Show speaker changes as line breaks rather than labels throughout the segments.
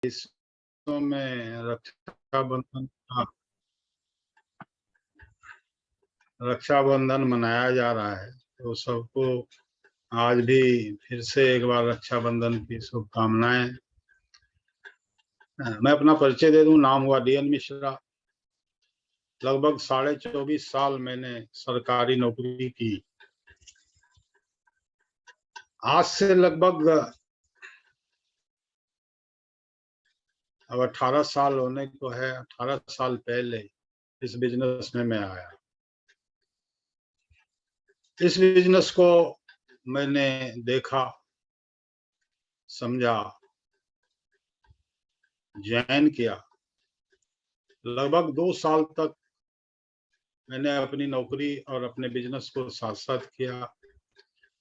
देशों में रक्षाबंधन, हाँ, रक्षाबंधन मनाया जा रहा है, तो सबको आज भी फिर से एक बार रक्षाबंधन की शुभकामनाएं। मैं अपना परिचय दे दूं। नाम हुआ DN मिश्रा। लगभग 24.5 साल मैंने सरकारी नौकरी की। आज से लगभग अब 18 साल होने को है। 18 साल पहले इस बिजनेस में मैं आया। इस बिजनेस को मैंने देखा, समझा, ज्वाइन किया। लगभग 2 साल तक मैंने अपनी नौकरी और अपने बिजनेस को साथ साथ किया।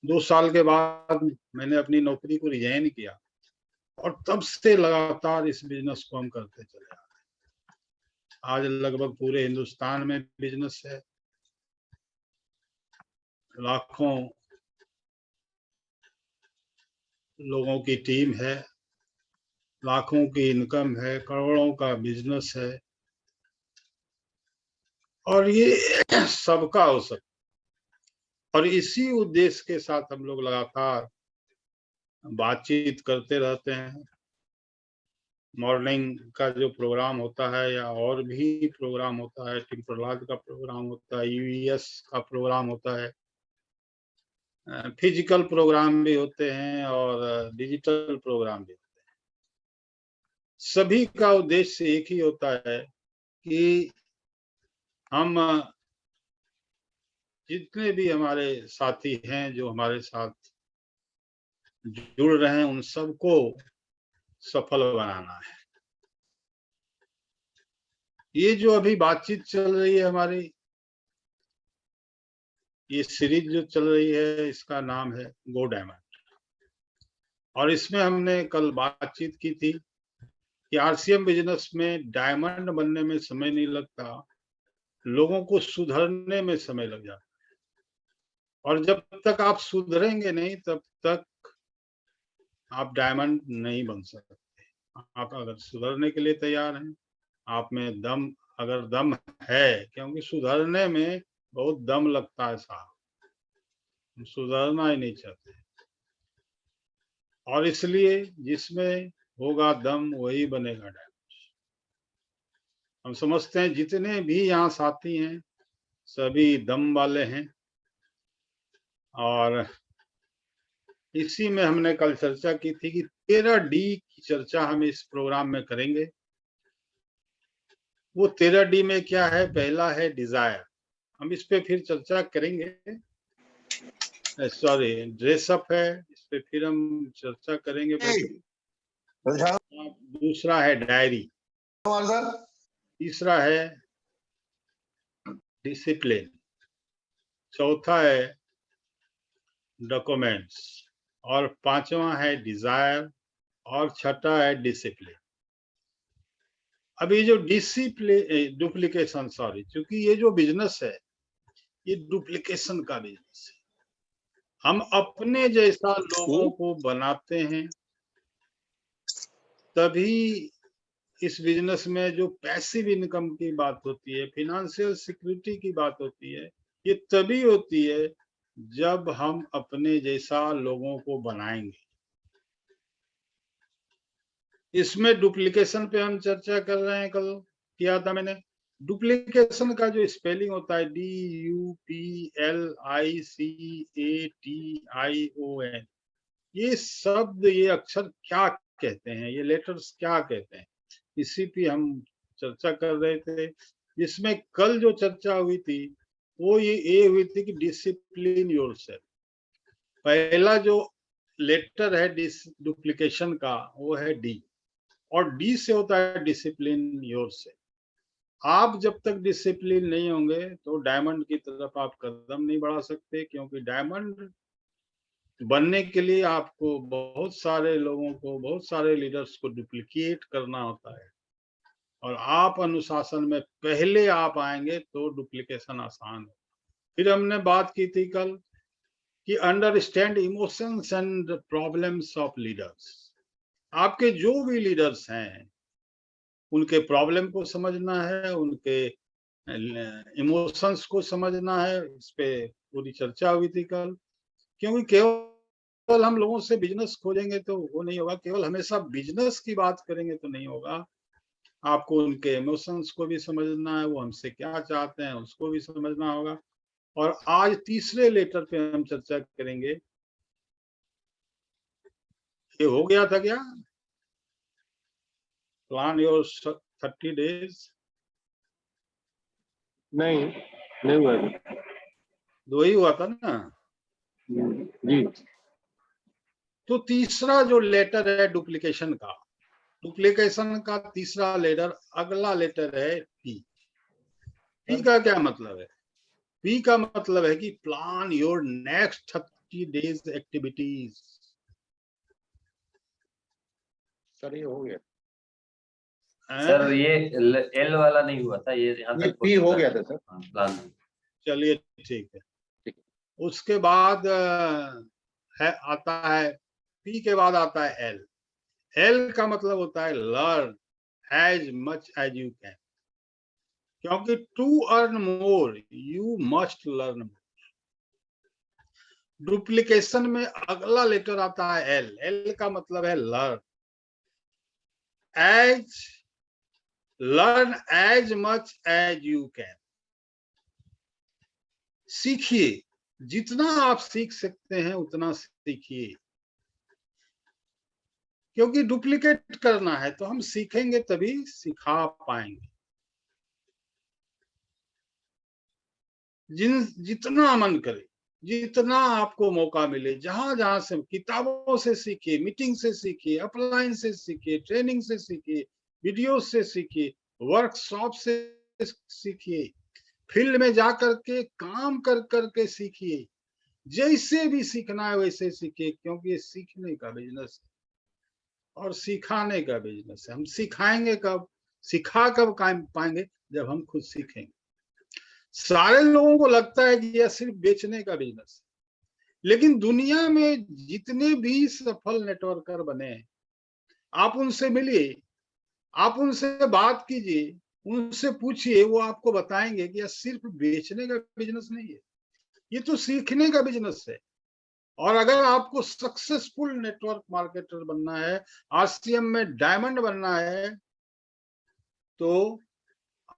2 साल के बाद मैंने अपनी नौकरी को रिजाइन किया और तब से लगातार इस बिजनेस को हम करते चले आ रहे हैं। आज लगभग पूरे हिंदुस्तान में बिजनेस है। लाखों लोगों की टीम है, लाखों की इनकम है, करोड़ों का बिजनेस है और ये सबका हो सकता। और इसी उद्देश्य के साथ हम लोग लगातार बातचीत करते रहते हैं। मॉर्निंग का जो प्रोग्राम होता है या और भी प्रोग्राम होता है, टीम प्रहलाद का प्रोग्राम होता है, UES का प्रोग्राम होता है, फिजिकल प्रोग्राम भी होते हैं और डिजिटल प्रोग्राम भी होते हैं। सभी का उद्देश्य एक ही होता है कि हम जितने भी हमारे साथी हैं जो हमारे साथ जुड़ रहे हैं, उन सबको सफल बनाना है। ये जो अभी बातचीत चल रही है हमारी, ये सीरीज जो चल रही है, इसका नाम है गो डायमंड। और इसमें हमने कल बातचीत की थी कि RCM बिजनेस में डायमंड बनने में समय नहीं लगता, लोगों को सुधरने में समय लग जाता है। और जब तक आप सुधरेंगे नहीं, तब तक आप डायमंड नहीं बन सकते। आप अगर सुधरने के लिए तैयार हैं, आप में दम, अगर दम है, क्योंकि सुधरने में बहुत दम लगता है साहब, हम सुधरना ही नहीं चाहते। और इसलिए जिसमें होगा दम वही बनेगा डायमंड। हम समझते हैं जितने भी यहाँ साथी हैं सभी दम वाले हैं। और इसी में हमने कल चर्चा की थी कि 13D की चर्चा हम इस प्रोग्राम में करेंगे। वो 13D में क्या है? पहला है डिजायर, हम इस पे फिर चर्चा करेंगे। सॉरी, ड्रेसअप है, इस पे फिर हम चर्चा करेंगे। दूसरा है डायरी, तीसरा है डिसिप्लिन, चौथा है डॉक्यूमेंट्स, और पांचवा है डिजायर, और छठा है डिसिप्लिन। अभी जो डुप्लीकेशन, सॉरी, क्योंकि ये जो बिजनेस है ये डुप्लीकेशन का बिजनेस है। हम अपने जैसा लोगों को बनाते हैं, तभी इस बिजनेस में जो पैसिव इनकम की बात होती है, फिनेंशियल सिक्योरिटी की बात होती है, ये तभी होती है जब हम अपने जैसा लोगों को बनाएंगे। इसमें डुप्लीकेशन पे हम चर्चा कर रहे हैं। कल किया था मैंने। डुप्लीकेशन का जो स्पेलिंग होता है DUPLICATION, ये शब्द, ये अक्षर क्या कहते हैं, ये लेटर्स क्या कहते हैं, इसी पे हम चर्चा कर रहे थे। इसमें कल जो चर्चा हुई थी वो ये हुई थी कि डिसिप्लिन योरसेल्फ। पहला जो लेटर है डुप्लीकेशन का वो है D, और D से होता है डिसिप्लिन योरसेल्फ। आप जब तक डिसिप्लिन नहीं होंगे तो डायमंड की तरफ आप कदम नहीं बढ़ा सकते, क्योंकि डायमंड बनने के लिए आपको बहुत सारे लोगों को, बहुत सारे लीडर्स को डुप्लीकेट करना होता है। और आप अनुशासन में पहले आप आएंगे तो डुप्लीकेशन आसान है। फिर हमने बात की थी कल कि understand emotions and problems of leaders. आपके जो भी लीडर्स हैं, उनके प्रॉब्लम को समझना है, उनके इमोशंस को समझना है। इस पे पूरी चर्चा हुई थी कल। क्योंकि केवल हम लोगों से बिजनेस खोलेंगे तो वो नहीं होगा, केवल हमेशा बिजनेस की बात करेंगे तो नहीं होगा। आपको उनके इमोशंस को भी समझना है, वो हमसे क्या चाहते हैं उसको भी समझना होगा। और आज तीसरे लेटर पे हम चर्चा करेंगे। ये हो गया था क्या? Plan your 30 days.
नहीं, नहीं हुआ अभी।
2 ही हुआ था ना।
जी।
तो तीसरा जो लेटर है डुप्लीकेशन का तीसरा लेटर, अगला लेटर है पी। पी का क्या मतलब है? पी का मतलब है कि plan your next 30 days activities.
Sir ये हो गया।
सर ये एल वाला नहीं हुआ था, ये यहाँ
ये
तक
पी हो गया था सर।
प्लान।
चलिए ठीक है।
ठीक।
उसके बाद है आता है, पी के बाद आता है एल। एल का मतलब होता है learn as much as you can. क्योंकि to earn more you must learn more. Duplication में अगला लेटर आता है एल। एल का मतलब है learn as much as you can. सीखिए, जितना आप सीख सकते हैं उतना सीखिए। क्योंकि डुप्लीकेट करना है तो हम सीखेंगे तभी सिखा पाएंगे। जितना मन करे, जितना आपको मौका मिले, जहां जहां से किताबों से सीखिए, मीटिंग से सीखिए, अपलाइन से सीखिए, ट्रेनिंग से सीखिए, वीडियो से सीखिए, वर्कशॉप से सीखिए, फील्ड में जाकर के काम कर करके सीखिए। जैसे भी सीखना है वैसे सीखिए, क्योंकि ये सीखने का बिजनेस है और सिखाने का बिजनेस है। हम सिखाएंगे कब, सिखा कब पाएंगे? जब हम खुद सीखेंगे। सारे लोगों को लगता है कि यह सिर्फ बेचने का बिजनेस है, लेकिन दुनिया में जितने भी सफल नेटवर्कर बने हैं, आप उनसे मिलिए, आप उनसे बात कीजिए, उनसे पूछिए, वो आपको बताएंगे कि यह सिर्फ बेचने का बिजनेस नहीं है, ये तो सीखने का बिजनेस है। और अगर आपको सक्सेसफुल नेटवर्क मार्केटर बनना है, आरसीएम में डायमंड बनना है, तो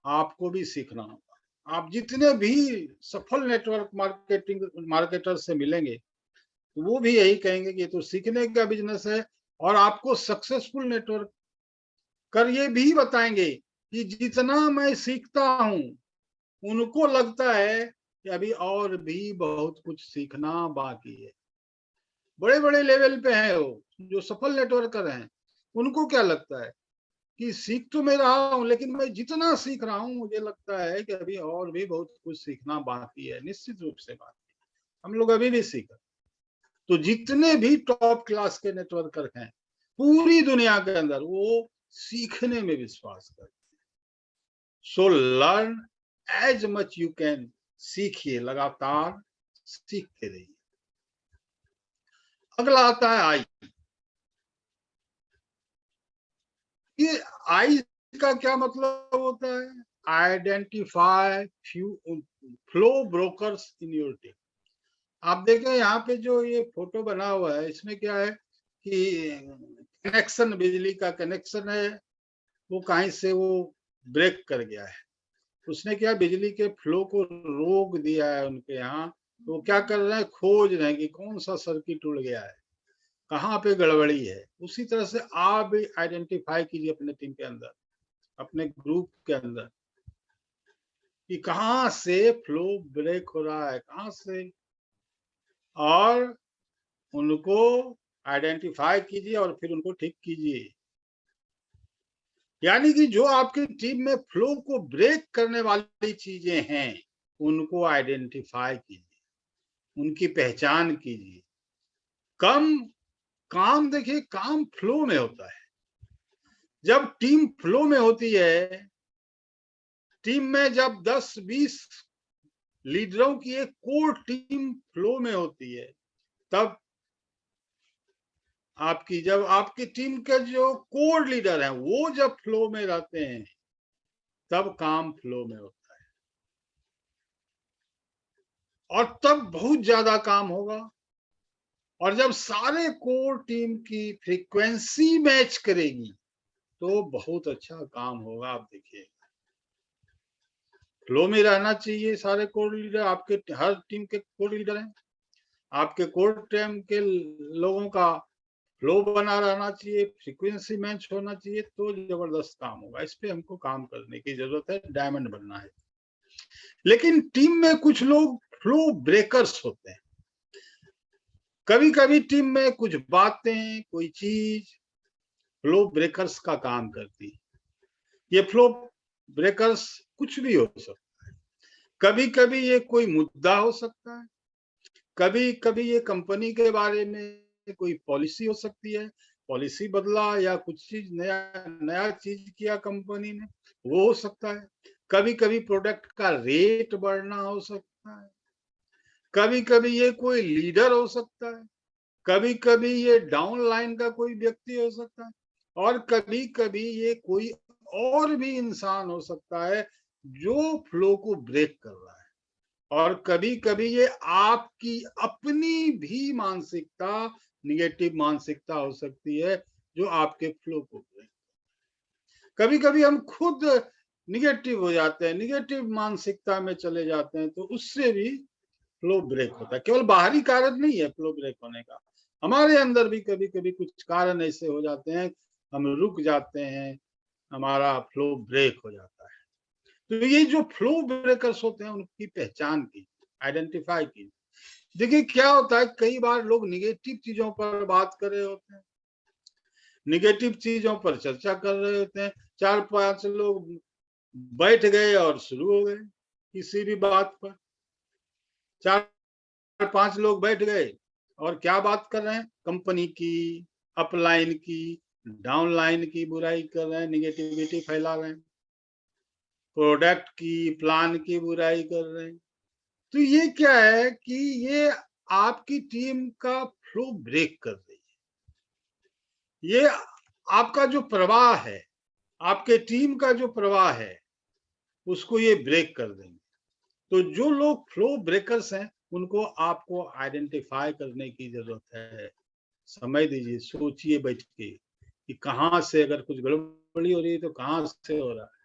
आपको भी सीखना होगा। आप जितने भी सफल नेटवर्क मार्केटर से मिलेंगे, तो वो भी यही कहेंगे कि ये तो सीखने का बिजनेस है। और आपको सक्सेसफुल नेटवर्क कर ये भी बताएंगे कि जितना मैं सीखता हूं, उनको लगता है कि अभी और भी बहुत कुछ सीखना बाकी है। बड़े बड़े लेवल पे हैं वो, जो सफल नेटवर्कर हैं, उनको क्या लगता है कि सीख तो मैं रहा हूं, लेकिन मैं जितना सीख रहा हूं मुझे लगता है कि अभी और भी बहुत कुछ सीखना बाकी है। निश्चित रूप से बात, हम लोग अभी भी सीख। तो जितने भी टॉप क्लास के नेटवर्कर हैं पूरी दुनिया के अंदर, वो सीखने में विश्वास करते हैं। So learn as much you can. सीखिए, लगातार सीखते रहिए। अगला आता है आई। ये आई का क्या मतलब होता है? Identify flow brokers in your team. आप देखें यहाँ पे जो ये फोटो बना हुआ है, इसमें क्या है कि कनेक्शन, बिजली का कनेक्शन है, वो कहीं से वो ब्रेक कर गया है। उसने क्या, बिजली के फ्लो को रोक दिया है उनके यहाँ। तो वो क्या कर रहे हैं, खोज रहे हैं कि कौन सा सर्किट उड़ गया है, कहाँ पे गड़बड़ी है। उसी तरह से आप भी आइडेंटिफाई कीजिए अपने टीम के अंदर, अपने ग्रुप के अंदर, कि कहाँ से फ्लो ब्रेक हो रहा है, कहाँ से, और उनको आइडेंटिफाई कीजिए और फिर उनको ठीक कीजिए। यानी कि जो आपकी टीम में फ्लो को ब्रेक करने वाली चीजें हैं, उनको आइडेंटिफाई कीजिए, उनकी पहचान कीजिए। काम देखिए, काम फ्लो में होता है। जब टीम फ्लो में होती है, टीम में जब 10-20 लीडरों की एक कोर टीम फ्लो में होती है, तब आपकी जब आपकी टीम के जो कोर लीडर हैं वो जब फ्लो में रहते हैं तब काम फ्लो में होता है और तब बहुत ज्यादा काम होगा। और जब सारे कोर टीम की फ्रीक्वेंसी मैच करेगी तो बहुत अच्छा काम होगा। आप देखिए फ्लो में रहना चाहिए सारे कोर लीडर, आपके हर टीम के कोर लीडर हैं, आपके कोर टीम के लोगों का फ्लो बना रहना चाहिए, फ्रीक्वेंसी मैच होना चाहिए, तो जबरदस्त काम होगा। इस पे हमको काम करने की जरूरत है, डायमंड बनना है। लेकिन टीम में कुछ लोग फ्लो ब्रेकर्स होते हैं। कभी कभी टीम में कुछ बातें, कोई चीज फ्लो ब्रेकर्स का काम करती है। ये फ्लो ब्रेकर्स कुछ भी हो सकता है। कभी कभी ये कोई मुद्दा हो सकता है, कभी कभी ये कंपनी के बारे में कोई पॉलिसी हो सकती है, पॉलिसी बदला या कुछ चीज नया चीज किया कंपनी ने, वो हो सकता है। कभी कभी प्रोडक्ट का रेट बढ़ना हो सकता है, कभी कभी ये कोई लीडर हो सकता है, कभी कभी ये डाउन लाइन का कोई व्यक्ति हो सकता है, और कभी कभी ये कोई और भी इंसान हो सकता है जो फ्लो को ब्रेक कर रहा है। और कभी कभी ये आपकी अपनी भी मानसिकता, निगेटिव मानसिकता हो सकती है जो आपके फ्लो को ब्रेक। कभी कभी हम खुद निगेटिव हो जाते हैं, निगेटिव मानसिकता में चले जाते हैं, तो उससे भी फ्लो ब्रेक होता है। केवल बाहरी कारण नहीं है फ्लो ब्रेक होने का, हमारे अंदर भी कभी कभी कुछ कारण ऐसे हो जाते हैं, हम रुक जाते हैं, हमारा फ्लो ब्रेक हो जाता है। तो ये जो फ्लो ब्रेकर्स होते हैं उनकी पहचान की, आइडेंटिफाई की। देखिए क्या होता है, कई बार लोग निगेटिव चीजों पर बात कर रहे होते हैं, निगेटिव चीजों पर चर्चा कर रहे होते हैं, 4-5 लोग बैठ गए और शुरू हो गए किसी भी बात पर। 4-5 लोग बैठ गए और क्या बात कर रहे हैं, कंपनी की, अपलाइन की, डाउनलाइन की बुराई कर रहे हैं, निगेटिविटी फैला रहे हैं, प्रोडक्ट की, प्लान की बुराई कर रहे हैं। तो ये क्या है कि ये आपकी टीम का फ्लो ब्रेक कर रही है। ये आपका जो प्रवाह है, आपके टीम का जो प्रवाह है, उसको ये ब्रेक कर देंगे। तो जो लोग फ्लो ब्रेकर्स हैं उनको आपको आइडेंटिफाई करने की जरूरत है। समय दीजिए, सोचिए बैठ के कि कहाँ से अगर कुछ गड़बड़ी हो रही है तो कहाँ से हो रहा है।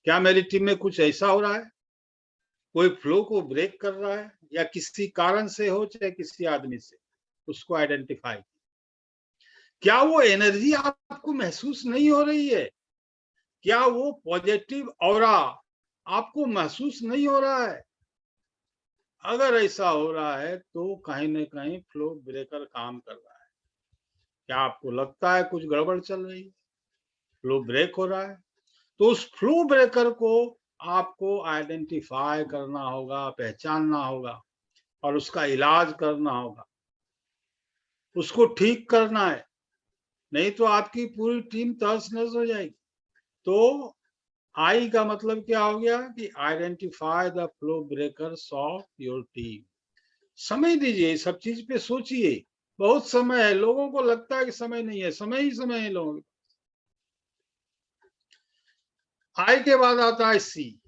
क्या मेरी टीम में कुछ ऐसा हो रहा है, कोई फ्लो को ब्रेक कर रहा है, या किसी कारण से हो चाहे किसी आदमी से, उसको आइडेंटिफाई। क्या वो एनर्जी आपको महसूस नहीं हो रही है, क्या वो पॉजिटिव ऑरा आपको महसूस नहीं हो रहा है? अगर ऐसा हो रहा है तो कहीं न कहीं फ्लो ब्रेकर काम कर रहा है। क्या आपको लगता है कुछ गड़बड़ चल रही है, फ्लो ब्रेक हो रहा है? तो उस फ्लो ब्रेकर को आपको आइडेंटिफाई करना होगा, पहचानना होगा और उसका इलाज करना होगा, उसको ठीक करना है, नहीं तो आपकी पूरी टीम तहस-नहस हो जाएगी। तो आई का मतलब क्या हो गया कि identify the flow breakers of your team. समय दीजिए, सब चीज पे सोचिए, बहुत समय है। लोगों को लगता है कि समय नहीं है, समय ही समय है लोगों को। आई के बाद आता है सी।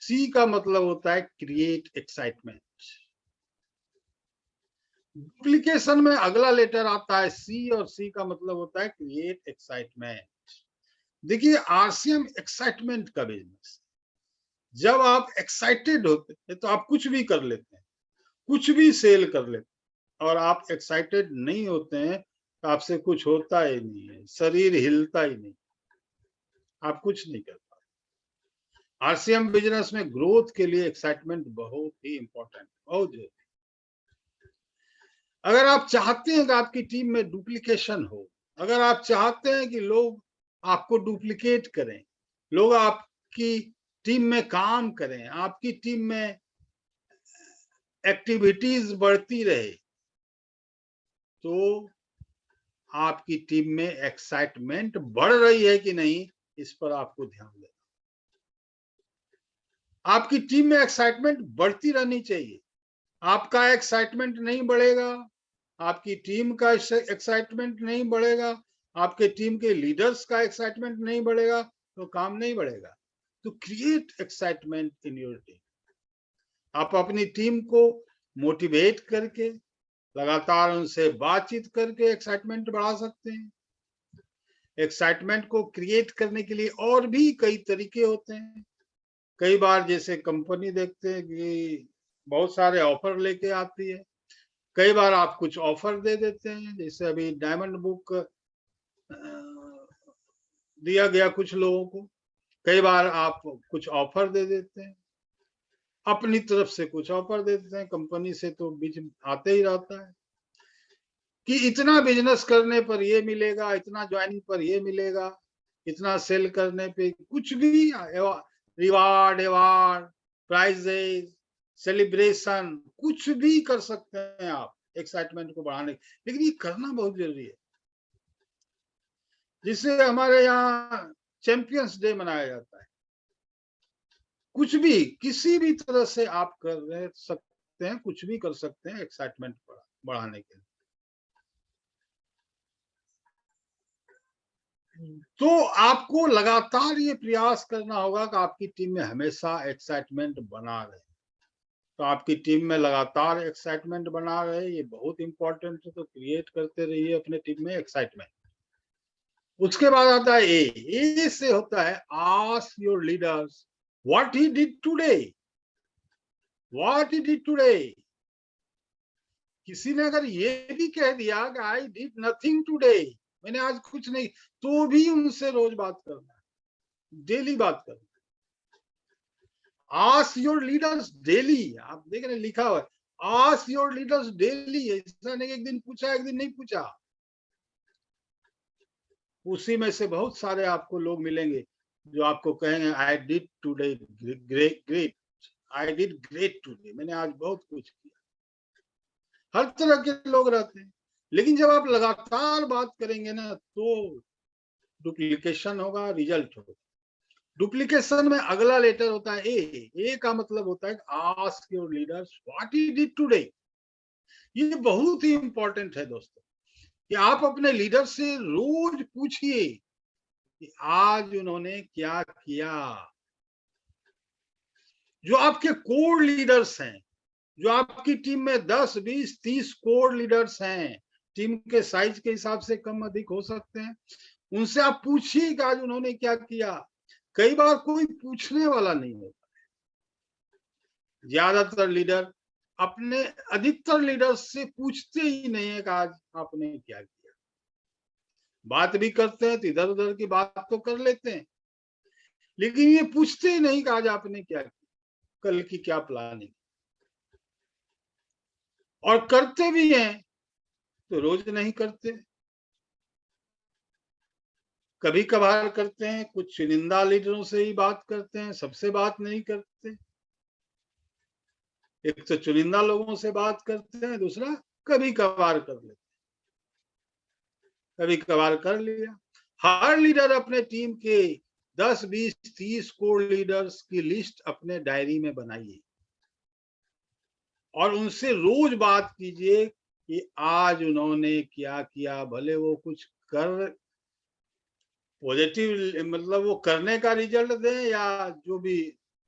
सी का मतलब होता है क्रिएट एक्साइटमेंट। डुप्लीकेशन में अगला लेटर आता है सी, और सी का मतलब होता है क्रिएट एक्साइटमेंट। देखिए आरसीएम एक्साइटमेंट का बिजनेस। जब आप एक्साइटेड होते हैं तो आप कुछ भी कर लेते हैं, कुछ भी सेल कर लेते हैं। और आप एक्साइटेड नहीं होते हैं तो आपसे कुछ होता ही नहीं है, शरीर हिलता ही नहीं, आप कुछ नहीं कर पाते। आरसीएम बिजनेस में ग्रोथ के लिए एक्साइटमेंट बहुत ही इंपॉर्टेंट, बहुत जरूरी। अगर आप चाहते हैं कि आपकी टीम में डुप्लीकेशन हो, अगर आप चाहते हैं कि लोग आपको डुप्लीकेट करें, लोग आपकी टीम में काम करें, आपकी टीम में एक्टिविटीज बढ़ती रहे, तो आपकी टीम में एक्साइटमेंट बढ़ रही है कि नहीं, इस पर आपको ध्यान देना। आपकी टीम में एक्साइटमेंट बढ़ती रहनी चाहिए। आपका एक्साइटमेंट नहीं बढ़ेगा आपकी टीम का एक्साइटमेंट नहीं बढ़ेगा, आपके टीम के लीडर्स का एक्साइटमेंट नहीं बढ़ेगा, तो काम नहीं बढ़ेगा। तो create excitement in your team. आप अपनी टीम को मोटिवेट करके, लगातार उनसे बातचीत करके एक्साइटमेंट बढ़ा सकते हैं। एक्साइटमेंट को क्रिएट करने के लिए और भी कई तरीके होते हैं। कई बार जैसे कंपनी देखते हैं कि बहुत सारे ऑफर लेके आती है, कई बार आप कुछ ऑफर दे देते हैं, जैसे अभी डायमंड बुक दिया गया कुछ लोगों को, कई बार आप कुछ ऑफर दे देते हैं, अपनी तरफ से कुछ ऑफर दे देते हैं, कंपनी से तो बीच आते ही रहता है कि इतना बिजनेस करने पर ये मिलेगा, इतना ज्वाइनिंग पर ये मिलेगा, इतना सेल करने पे कुछ भी रिवार्ड एवार्ड प्राइजेज सेलिब्रेशन कुछ भी कर सकते हैं आप एक्साइटमेंट को बढ़ाने, लेकिन ये करना बहुत जरूरी है। जिससे हमारे यहाँ चैंपियंस डे मनाया जाता है। कुछ भी किसी भी तरह से आप कर सकते हैं, कुछ भी कर सकते हैं एक्साइटमेंट बढ़ाने के लिए। तो आपको लगातार ये प्रयास करना होगा कि आपकी टीम में हमेशा एक्साइटमेंट बना रहे। तो आपकी टीम में लगातार एक्साइटमेंट बना रहे, ये बहुत इंपॉर्टेंट है। तो क्रिएट करते रहिए अपने टीम में एक्साइटमेंट। उसके बाद आता है ए से होता है ask your leaders what he did today, what he did today. किसी ने अगर ये भी कह दिया कि आई डिड नथिंग टुडे, मैंने आज कुछ नहीं, तो भी उनसे रोज बात करना है, डेली बात करना है। आस्क योर लीडर्स डेली, आप देख रहे लिखा हुआ है आस्क योर लीडर्स डेली। ऐसा नहीं एक दिन पूछा एक दिन नहीं पूछा। उसी में से बहुत सारे आपको लोग मिलेंगे जो आपको कहेंगे I did today great, I did great today, मैंने आज बहुत कुछ किया। हर तरह के लोग रहते हैं, लेकिन जब आप लगातार बात करेंगे ना तो डुप्लीकेशन होगा, रिजल्ट होगा। डुप्लीकेशन में अगला लेटर होता है ए का मतलब होता है ask your leaders what he did today. ये बहुत ही इंपॉर्टेंट है दोस्तों कि आप अपने लीडर से रोज पूछिए कि आज उन्होंने क्या किया। जो आपके कोर लीडर्स हैं, जो आपकी टीम में 10, 20, 30 कोर लीडर्स हैं, टीम के साइज के हिसाब से कम अधिक हो सकते हैं, उनसे आप पूछिए कि आज उन्होंने क्या किया। कई बार कोई पूछने वाला नहीं होता है। ज्यादातर लीडर अपने अधिकतर लीडर्स से पूछते ही नहीं है कि आज आपने क्या किया। बात भी करते हैं तो इधर उधर की बात तो कर लेते हैं, लेकिन ये पूछते ही नहीं कि आज आपने क्या किया, कल की क्या प्लानिंग। और करते भी हैं तो रोज नहीं करते, कभी कभार करते हैं, कुछ चुनिंदा लीडरों से ही बात करते हैं, सबसे बात नहीं करते। एक तो चुनिंदा लोगों से बात करते हैं, दूसरा कभी कभार कर लेते हैं, कभी कभार कर लिया। हर लीडर अपने टीम के 10, 20, 30 कोर लीडर्स की लिस्ट अपने डायरी में बनाइए और उनसे रोज बात कीजिए कि आज उन्होंने क्या किया। भले वो कुछ कर पॉजिटिव मतलब वो करने का रिजल्ट दें या जो भी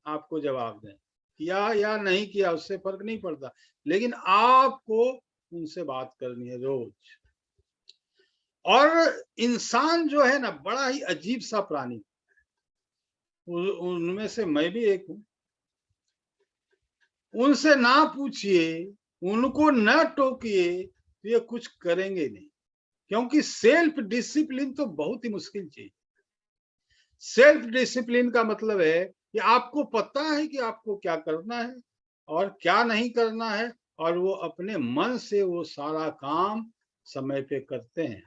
आपको जवाब दें, किया या नहीं किया उससे फर्क नहीं पड़ता, लेकिन आपको उनसे बात करनी है रोज। और इंसान जो है ना बड़ा ही अजीब सा प्राणी, उनमें से मैं भी एक हूं। उनसे ना पूछिए, उनको न टोकिए तो ये कुछ करेंगे नहीं, क्योंकि सेल्फ डिसिप्लिन तो बहुत ही मुश्किल चीज। सेल्फ डिसिप्लिन का मतलब है कि आपको पता है कि आपको क्या करना है और क्या नहीं करना है, और वो अपने मन से वो सारा काम समय पे करते हैं,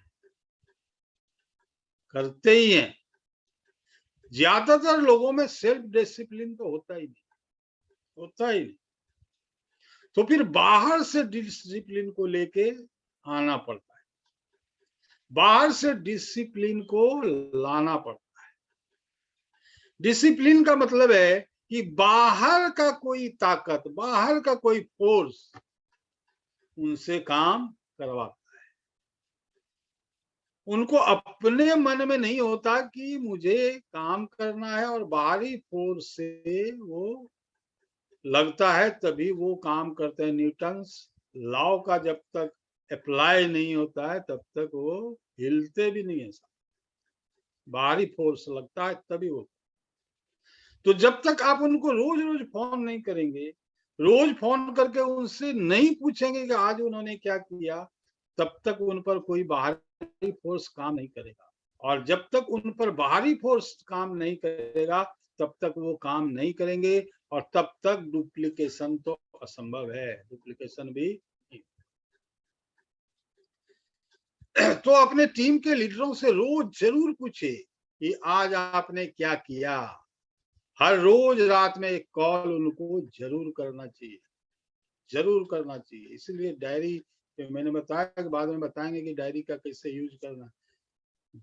करते ही हैं। ज्यादातर लोगों में सेल्फ डिसिप्लिन तो होता ही नहीं, होता ही नहीं। तो फिर बाहर से डिसिप्लिन को लेके आना पड़ता है, बाहर से डिसिप्लिन को लाना पड़ता है। डिसिप्लिन का मतलब है कि बाहर का कोई ताकत, बाहर का कोई फोर्स उनसे काम करवाता है। उनको अपने मन में नहीं होता कि मुझे काम करना है और बाहरी फोर्स से वो लगता है तभी वो काम करते हैं। न्यूटन्स लॉ का जब तक अप्लाई नहीं होता है तब तक वो हिलते भी नहीं है। बाहरी फोर्स लगता है तभी वो। तो जब तक आप उनको रोज रोज फोन नहीं करेंगे, रोज फोन करके उनसे नहीं पूछेंगे कि आज उन्होंने क्या किया, तब तक उन पर कोई बाहरी फोर्स काम नहीं करेगा। और जब तक उन पर बाहरी फोर्स काम नहीं करेगा तब तक वो काम नहीं करेंगे, और तब तक डुप्लीकेशन तो असंभव है, डुप्लीकेशन भी। तो अपने टीम के लीडरों से रोज जरूर पूछे कि आज आपने क्या किया। हर रोज रात में एक कॉल उनको जरूर करना चाहिए, जरूर करना चाहिए। इसलिए डायरी मैंने बताया कि बाद में बताएंगे कि डायरी का कैसे यूज करना।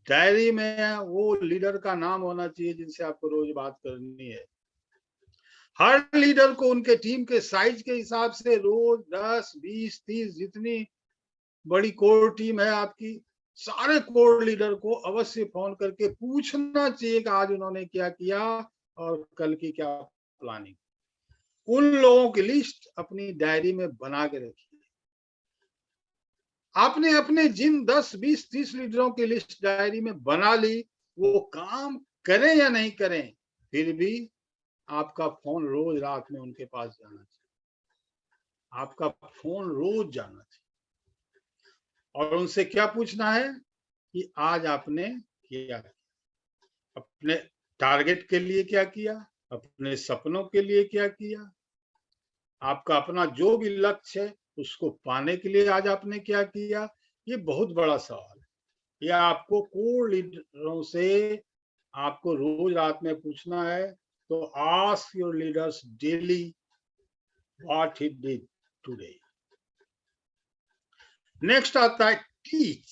डायरी में वो लीडर का नाम होना चाहिए जिनसे आपको रोज बात करनी है। हर लीडर को उनके टीम के साइज के हिसाब से रोज 10, 20, 30 जितनी बड़ी कोर टीम है आपकी, सारे कोर लीडर को अवश्य फोन करके पूछना चाहिए कि आज उन्होंने क्या किया और कल की क्या प्लानिंग। उन लोगों की लिस्ट अपनी डायरी में बना के रखिए। आपने अपने जिन 10, 20, 30 लीडरों की लिस्ट डायरी में बना ली, वो काम करें या नहीं करें, फिर भी आपका फोन रोज रात में उनके पास जाना चाहिए। आपका फोन रोज जाना चाहिए और उनसे क्या पूछना है कि आज आपने क्या किया, अपने टारगेट के लिए क्या किया, अपने सपनों के लिए क्या किया, आपका अपना जो भी लक्ष्य है उसको पाने के लिए आज आपने क्या किया। ये बहुत बड़ा सवाल है। ये आपको कोर लीडरों से आपको रोज रात में पूछना है। तो ask your leaders daily what he did today. Next आता है teach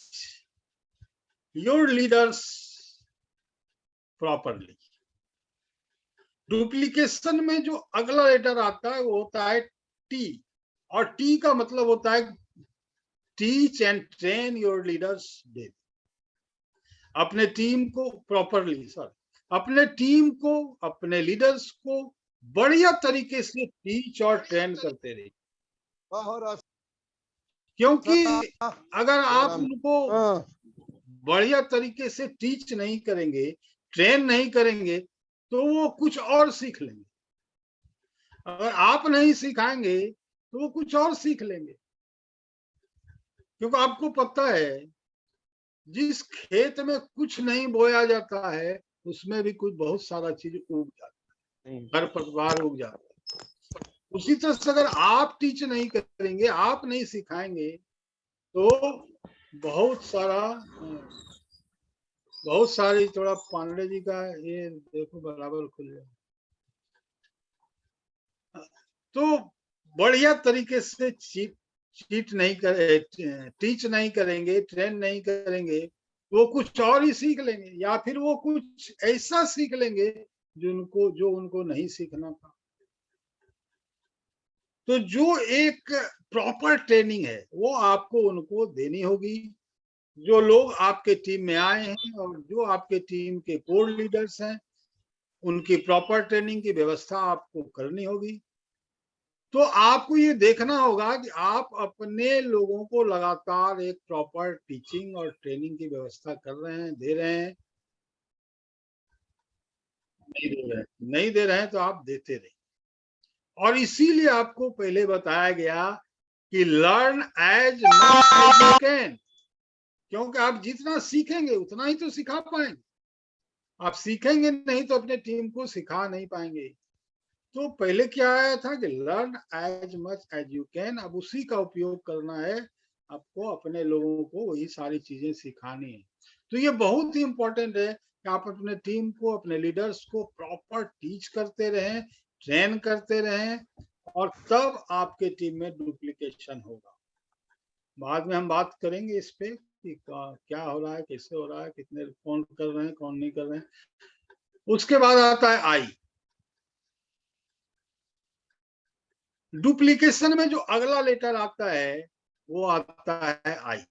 your leaders properly. Duplication में जो अगला लेटर आता है वो होता है टी, और टी का मतलब होता है teach and train your leaders daily. अपने टीम को प्रॉपरली अपने टीम को, अपने लीडर्स को बढ़िया तरीके से टीच और ट्रेन करते रहिए। क्योंकि अगर आप उनको बढ़िया तरीके से टीच नहीं करेंगे, ट्रेन नहीं करेंगे, तो वो कुछ और सीख लेंगे। अगर आप नहीं सिखाएंगे तो वो कुछ और सीख लेंगे। क्योंकि आपको पता है जिस खेत में कुछ नहीं बोया जाता है उसमें भी कुछ बहुत सारा चीज उग जाता है, खरपतवार उग जाता है। उसी तरह से अगर आप टीच नहीं करेंगे, आप नहीं सिखाएंगे, तो बहुत सारी, थोड़ा पांडे जी का ये देखो बराबर खुल जाए, तो बढ़िया तरीके से टीच नहीं करेंगे, ट्रेन नहीं करेंगे, वो कुछ और ही सीख लेंगे, या फिर वो कुछ ऐसा सीख लेंगे जो उनको नहीं सीखना था। तो जो एक प्रॉपर ट्रेनिंग है वो आपको उनको देनी होगी। जो लोग आपके टीम में आए हैं और जो आपके टीम के कोर लीडर्स हैं, उनकी प्रॉपर ट्रेनिंग की व्यवस्था आपको करनी होगी। तो आपको ये देखना होगा कि आप अपने लोगों को लगातार एक प्रॉपर टीचिंग और ट्रेनिंग की व्यवस्था कर रहे हैं, दे रहे हैं, नहीं दे रहे हैं तो आप देते रहिए। और इसीलिए आपको पहले बताया गया कि learn as much as you can, क्योंकि आप जितना सीखेंगे उतना ही तो सिखा पाएंगे। आप सीखेंगे नहीं तो अपने टीम को सिखा नहीं पाएंगे। तो पहले क्या आया था कि learn as much as you can, अब उसी का उपयोग करना है। आपको अपने लोगों को वही सारी चीजें सिखानी है। तो ये बहुत ही इंपॉर्टेंट है कि आप अपने टीम को, अपने लीडर्स को प्रॉपर टीच करते रहें, ट्रेन करते रहें, और तब आपके टीम में डुप्लीकेशन होगा। बाद में हम बात करेंगे इस पे कि क्या हो रहा है, कैसे हो रहा है, कितने कौन कर रहे हैं, कौन नहीं कर रहे हैं। उसके बाद आता है आई। डुप्लीकेशन में जो अगला लेटर आता है वो आता है आई।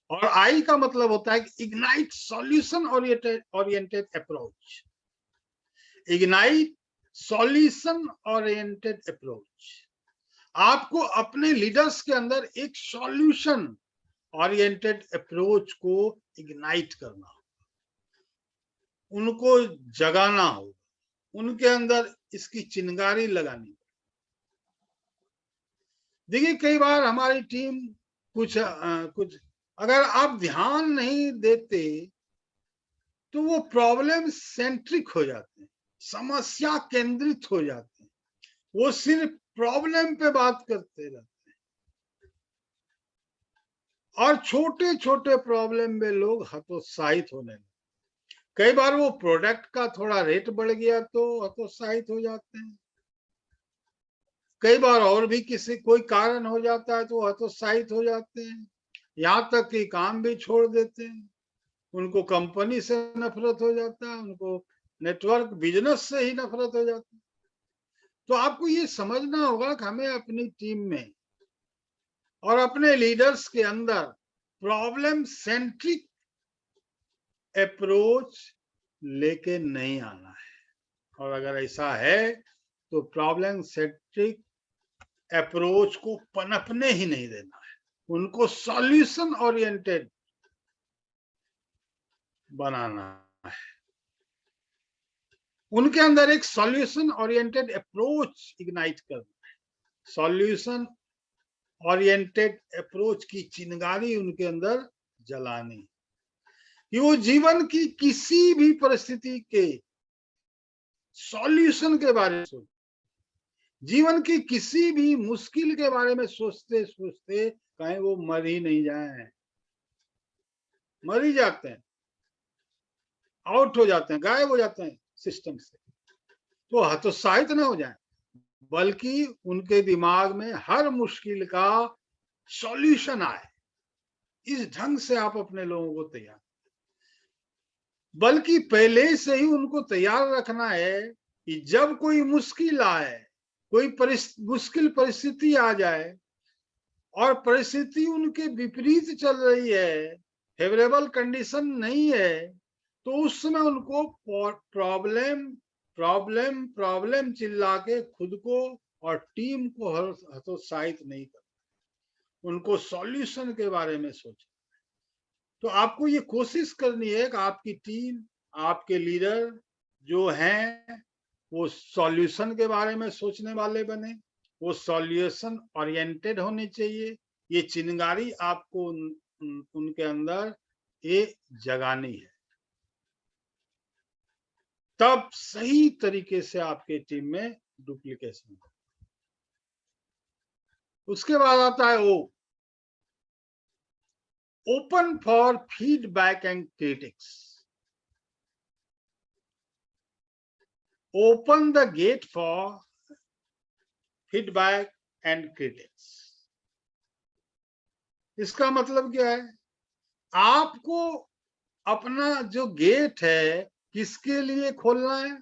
और आई का मतलब होता है कि ignite solution oriented approach. Ignite solution oriented approach. आपको अपने लीडर्स के अंदर एक सॉल्यूशन ओरिएंटेड अप्रोच को इग्नाइट करना होगा, उनको जगाना होगा, उनके अंदर इसकी चिंगारी लगानी। देखिए कई बार हमारी टीम कुछ अगर आप ध्यान नहीं देते तो वो प्रॉब्लम सेंट्रिक हो जाते हैं, समस्या केंद्रित हो जाते हैं, वो सिर्फ प्रॉब्लम पे बात करते रहते हैं और छोटे छोटे प्रॉब्लम में लोग हतोत्साहित होने लगते। कई बार वो प्रोडक्ट का थोड़ा रेट बढ़ गया तो हतोत्साहित हो जाते हैं, कई बार और भी कोई कारण हो जाता है तो हतोत्साहित हो जाते हैं, यहाँ तक कि काम भी छोड़ देते हैं, उनको कंपनी से नफरत हो जाता है, उनको नेटवर्क बिजनेस से ही नफरत हो जाती है। तो आपको ये समझना होगा कि हमें अपनी टीम में और अपने लीडर्स के अंदर प्रॉब्लम सेंट्रिक अप्रोच लेके नहीं आना है, और अगर ऐसा है तो प्रॉब्लम सेंट्रिक अप्रोच को पनपने ही नहीं देना है, उनको सॉल्यूशन ओरिएंटेड बनाना है, उनके अंदर एक सॉल्यूशन ओरिएंटेड अप्रोच इग्नाइट करना है, सॉल्यूशन ओरिएंटेड अप्रोच की चिंगारी उनके अंदर जलानी, कि वो जीवन की किसी भी परिस्थिति के सॉल्यूशन के बारे में सोच, जीवन की किसी भी मुश्किल के बारे में सोचते सोचते कहीं वो मर ही नहीं जाए, मर ही जाते हैं, आउट हो जाते हैं, गायब हो जाते हैं सिस्टम से, तो हतोत्साहित न हो जाए, बल्कि उनके दिमाग में हर मुश्किल का सॉल्यूशन आए। इस ढंग से आप अपने लोगों को तैयार, बल्कि पहले से ही उनको तैयार रखना है कि जब कोई मुश्किल आए, कोई मुश्किल परिस्थिति आ जाए और परिस्थिति उनके विपरीत चल रही है, फेवरेबल कंडीशन नहीं है, तो उस समय उनको प्रॉब्लम प्रॉब्लम प्रॉब्लम चिल्ला के खुद को और टीम को हतोत्साहित नहीं करना, उनको सॉल्यूशन के बारे में सोचना। तो आपको ये कोशिश करनी है कि आपकी टीम, आपके लीडर जो हैं वो सॉल्यूशन के बारे में सोचने वाले बने, वो सॉल्यूशन ओरिएंटेड होने चाहिए। ये चिंगारी आपको उनके अंदर ये जगानी है, तब सही तरीके से आपके टीम में डुप्लीकेशन हो। उसके बाद आता है O, open for feedback and critics. Open the gate for feedback and critics. इसका मतलब क्या है? आपको अपना जो गेट है किसके लिए खोलना है?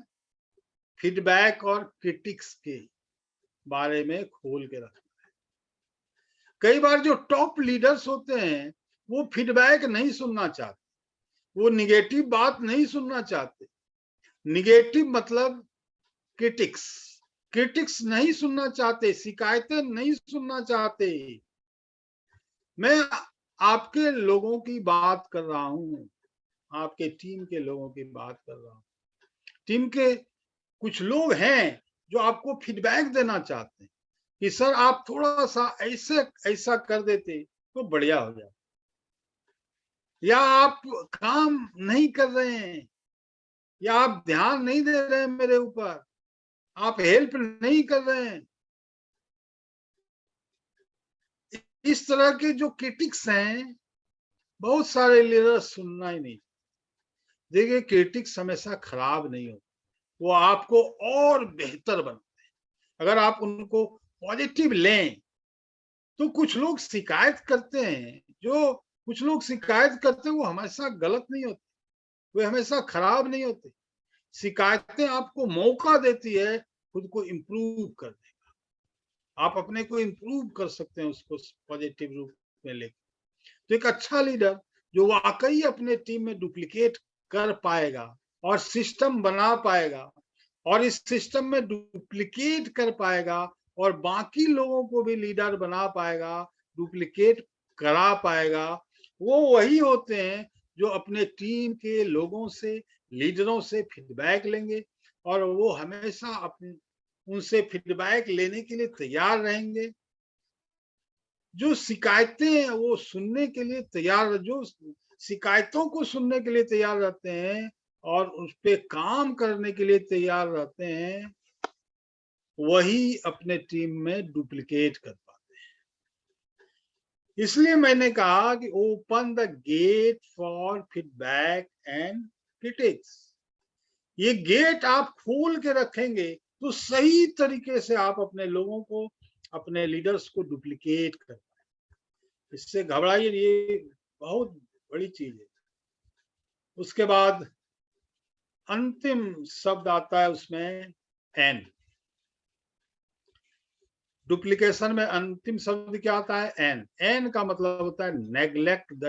फीडबैक और क्रिटिक्स के बारे में खोल के रखना है। कई बार जो टॉप लीडर्स होते हैं वो फीडबैक नहीं सुनना चाहते, वो निगेटिव बात नहीं सुनना चाहते। निगेटिव मतलब क्रिटिक्स, क्रिटिक्स नहीं सुनना चाहते, शिकायतें नहीं सुनना चाहते। मैं आपके लोगों की बात कर रहा हूं, आपके टीम के लोगों की बात कर रहा हूं। टीम के कुछ लोग हैं जो आपको फीडबैक देना चाहते हैं कि सर आप थोड़ा सा ऐसा कर देते तो बढ़िया हो जाए, या आप काम नहीं कर रहे हैं, या आप ध्यान नहीं दे रहे हैं मेरे ऊपर, आप हेल्प नहीं कर रहे हैं। इस तरह के जो क्रिटिक्स हैं, बहुत सारे लीडर सुनना ही नहीं। देखिए क्रिटिक्स हमेशा खराब नहीं होते, वो आपको और बेहतर बनाते हैं अगर आप उनको पॉजिटिव लें। तो कुछ लोग शिकायत करते हैं, जो कुछ लोग शिकायत करते हैं वो हमेशा गलत नहीं होते, वे हमेशा खराब नहीं होते। शिकायतें आपको मौका देती है खुद को इम्प्रूव करने का, आप अपने को इम्प्रूव कर सकते हैं उसको पॉजिटिव रूप में लेकर। तो एक अच्छा लीडर जो वाकई अपने टीम में डुप्लीकेट कर पाएगा और सिस्टम बना पाएगा और इस सिस्टम में डुप्लीकेट कर पाएगा और बाकी लोगों को भी लीडर बना पाएगा, डुप्लीकेट करा पाएगा, वो वही होते हैं जो अपने टीम के लोगों से, लीडरों से फीडबैक लेंगे और वो हमेशा अपने उनसे फीडबैक लेने के लिए तैयार रहेंगे। जो शिकायतें हैं वो सुनने के लिए तैयार, जो शिकायतों को सुनने के लिए तैयार रहते हैं और उस पे काम करने के लिए तैयार रहते हैं, वही अपने टीम में डुप्लीकेट कर पाते हैं। इसलिए मैंने कहा कि open the gate for feedback and critics. ये गेट आप खोल के रखेंगे तो सही तरीके से आप अपने लोगों को, अपने लीडर्स को डुप्लीकेट कर पाएंगे। इससे घबराइए, ये बहुत बड़ी चीज है। उसके बाद अंतिम शब्द आता है उसमें एन। डुप्लीकेशन में अंतिम शब्द क्या आता है? एन। एन का मतलब होता है नेग्लेक्ट द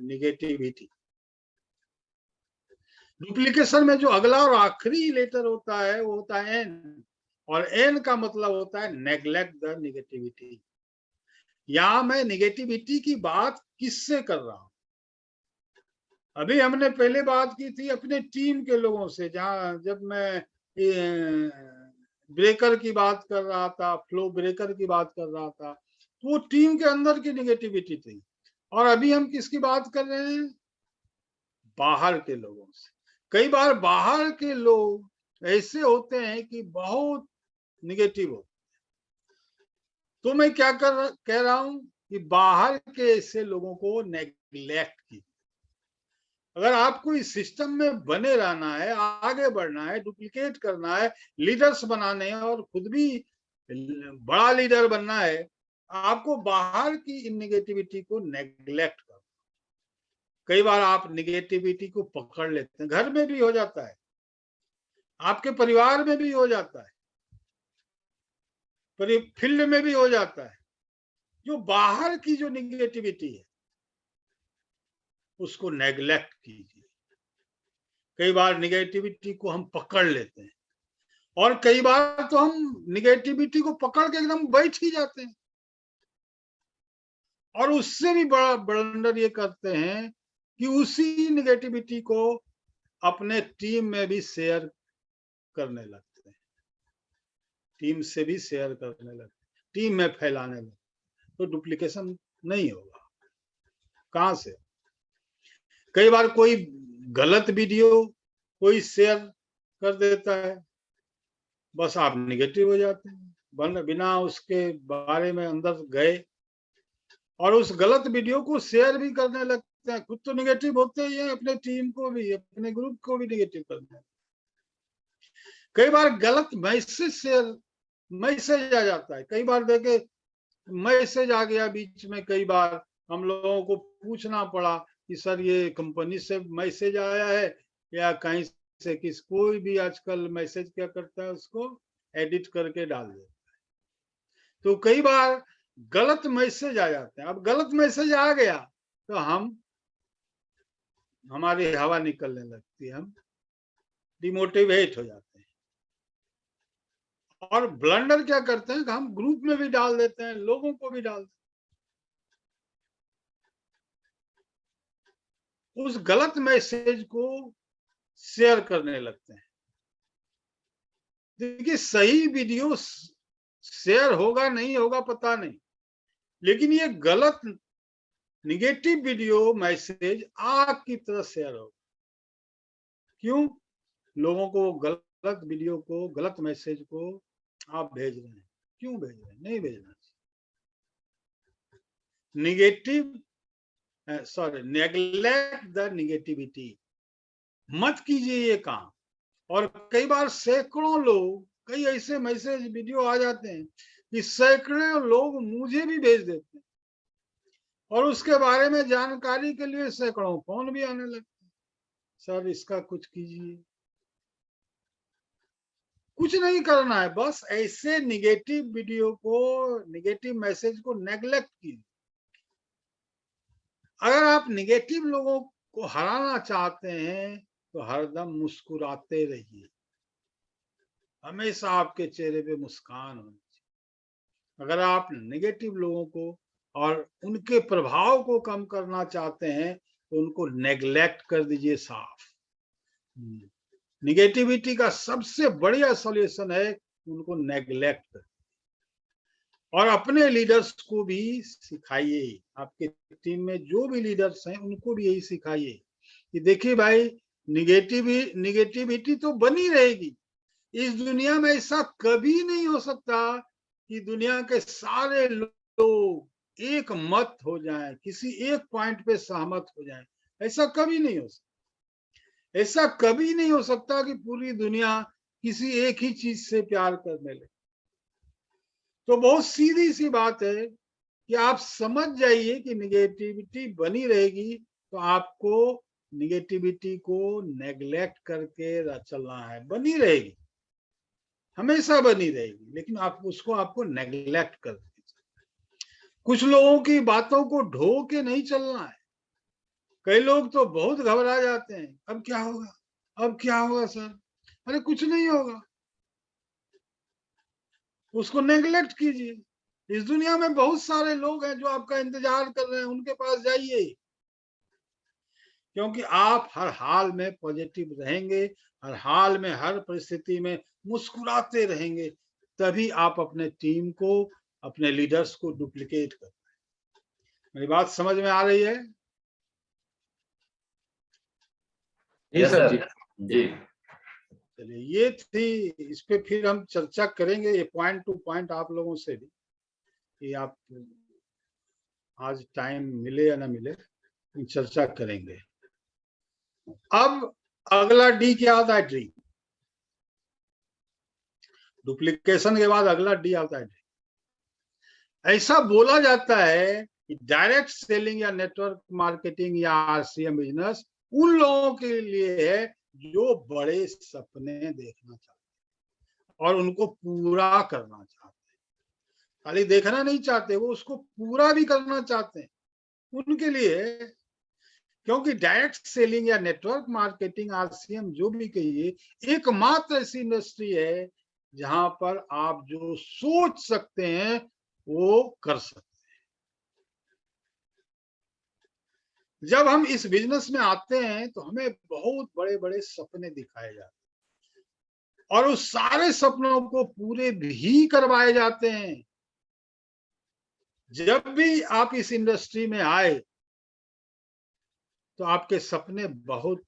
नेगेटिविटी। डुप्लीकेशन में जो अगला और आखिरी लेटर होता है वो होता है एन, और एन का मतलब होता है नेग्लेक्ट द नेगेटिविटी। यहां मैं नेगेटिविटी की बात किससे कर रहा हूं? अभी हमने पहले बात की थी अपने टीम के लोगों से, जहां जब मैं ब्रेकर की बात कर रहा था, फ्लो ब्रेकर की बात कर रहा था, तो वो टीम के अंदर की नेगेटिविटी थी। और अभी हम किसकी बात कर रहे हैं? बाहर के लोगों से। कई बार बाहर के लोग ऐसे होते हैं कि बहुत निगेटिव होते हैं। तो मैं क्या कह रहा हूं कि बाहर के ऐसे लोगों को नेग्लेक्ट कीजिए। अगर आपको इस सिस्टम में बने रहना है, आगे बढ़ना है, डुप्लीकेट करना है, लीडर्स बनाने हैं और खुद भी बड़ा लीडर बनना है, आपको बाहर की इन नेगेटिविटी को नेग्लेक्ट करना। कई बार आप नेगेटिविटी को पकड़ लेते हैं, घर में भी हो जाता है, आपके परिवार में भी हो जाता है, पर फील्ड में भी हो जाता है। जो बाहर की जो नेगेटिविटी है उसको नेग्लेक्ट कीजिए। कई बार नेगेटिविटी को हम पकड़ लेते हैं और कई बार तो हम नेगेटिविटी को पकड़ के एकदम बैठ ही जाते हैं, और उससे भी बड़ा ब्लंडर ये करते हैं कि उसी नेगेटिविटी को अपने टीम में भी शेयर करने लगते हैं, टीम से भी शेयर करने लगते हैं, टीम में फैलाने लगते हैं। तो डुप्लीकेशन नहीं होगा। कहां से? कई बार कोई गलत वीडियो कोई शेयर कर देता है, बस आप नेगेटिव हो जाते हैं बिना उसके बारे में अंदर गए, और उस गलत वीडियो को शेयर भी करने लगते हैं। खुद तो नेगेटिव होते ही हैं, अपने टीम को भी, अपने ग्रुप को भी नेगेटिव करते हैं। कई बार गलत मैसेज आ जाता है। कई बार देखे मैसेज आ गया बीच में, कई बार हम लोगों को पूछना पड़ा कि सर ये कंपनी से मैसेज आया है या कहीं से, कोई भी आजकल मैसेज क्या करता है, उसको एडिट करके डाल देता है। तो कई बार गलत मैसेज आ जाते हैं। अब गलत मैसेज आ गया तो हमारी हवा निकलने लगती है, हम डिमोटिवेट हो जाते हैं। और ब्लंडर क्या करते हैं कि हम ग्रुप में भी डाल देते हैं, लोगों को भी डाल देते हैं, उस गलत मैसेज को शेयर करने लगते हैं। देखिए सही वीडियो शेयर होगा नहीं होगा पता नहीं, लेकिन ये गलत निगेटिव वीडियो मैसेज आग की तरह शेयर होगा। क्यों? लोगों को गलत वीडियो को, गलत मैसेज को आप भेज रहे हैं। क्यों भेज रहे हैं? नहीं भेजना चाहिए। नेग्लेक्ट द नेगेटिविटी, मत कीजिए ये काम। और कई बार सैकड़ों लोग, कई ऐसे मैसेज वीडियो आ जाते हैं कि सैकड़ों लोग मुझे भी भेज देते हैं, और उसके बारे में जानकारी के लिए सैकड़ों फोन भी आने लगते हैं, सर इसका कुछ कीजिए। कुछ नहीं करना है, बस ऐसे निगेटिव वीडियो को, निगेटिव मैसेज को नेग्लेक्ट कीजिए। अगर आप निगेटिव लोगों को हराना चाहते हैं तो हरदम मुस्कुराते रहिए, हमेशा आपके चेहरे पे मुस्कान होनी चाहिए। अगर आप निगेटिव लोगों को और उनके प्रभाव को कम करना चाहते हैं तो उनको नेग्लेक्ट कर दीजिए साफ। निगेटिविटी का सबसे बढ़िया सॉल्यूशन है उनको नेग्लेक्ट कर, और अपने लीडर्स को भी सिखाइए, आपके टीम में जो भी लीडर्स हैं उनको भी यही सिखाइए कि देखिए भाई, निगेटिविटी तो बनी रहेगी। इस दुनिया में ऐसा कभी नहीं हो सकता कि दुनिया के सारे लोग एक मत हो जाएं, किसी एक पॉइंट पे सहमत हो जाएं। ऐसा कभी नहीं हो सकता। ऐसा कभी नहीं हो सकता कि पूरी दुनिया किसी एक ही चीज से प्यार करने लगे। तो बहुत सीधी सी बात है कि आप समझ जाइए कि निगेटिविटी बनी रहेगी, तो आपको निगेटिविटी को नेग्लेक्ट करके चलना है। बनी रहेगी, हमेशा बनी रहेगी, लेकिन आप उसको आपको नेग्लेक्ट कर दीजिए। कुछ लोगों की बातों को ढो के नहीं चलना है। कई लोग तो बहुत घबरा जाते हैं, अब क्या होगा, अब क्या होगा सर। अरे कुछ नहीं होगा, उसको नेग्लेक्ट कीजिए। इस दुनिया में बहुत सारे लोग हैं जो आपका इंतजार कर रहे हैं, उनके पास जाइए, क्योंकि आप हर हाल में पॉजिटिव रहेंगे, हर हाल में, हर परिस्थिति में मुस्कुराते रहेंगे, तभी आप अपने टीम को, अपने लीडर्स को डुप्लीकेट कर पाएंगे। मेरी बात समझ में आ रही है?
जी सर जी।
जी।
चलिए, ये थी, इस पे फिर हम चर्चा करेंगे, ये पॉइंट टू पॉइंट आप लोगों से भी, कि आप आज टाइम मिले या ना मिले, चर्चा करेंगे। अब अगला डी क्या आता है? डी, डुप्लीकेशन के बाद अगला डी आता है डी। ऐसा बोला जाता है कि डायरेक्ट सेलिंग या नेटवर्क मार्केटिंग या आरसीएम बिजनेस उन लोगों के लिए है जो बड़े सपने देखना चाहते हैं और उनको पूरा करना चाहते हैं। खाली देखना नहीं चाहते, वो उसको पूरा भी करना चाहते हैं, उनके लिए। क्योंकि डायरेक्ट सेलिंग या नेटवर्क मार्केटिंग, आरसीएम जो भी कहिए, एकमात्र ऐसी इंडस्ट्री है जहां पर आप जो सोच सकते हैं वो कर सकते हैं। जब हम इस बिजनेस में आते हैं तो हमें बहुत बड़े बड़े सपने दिखाए जाते हैं और उस सारे सपनों को पूरे भी करवाए जाते हैं। जब भी आप इस इंडस्ट्री में आए तो आपके सपने बहुत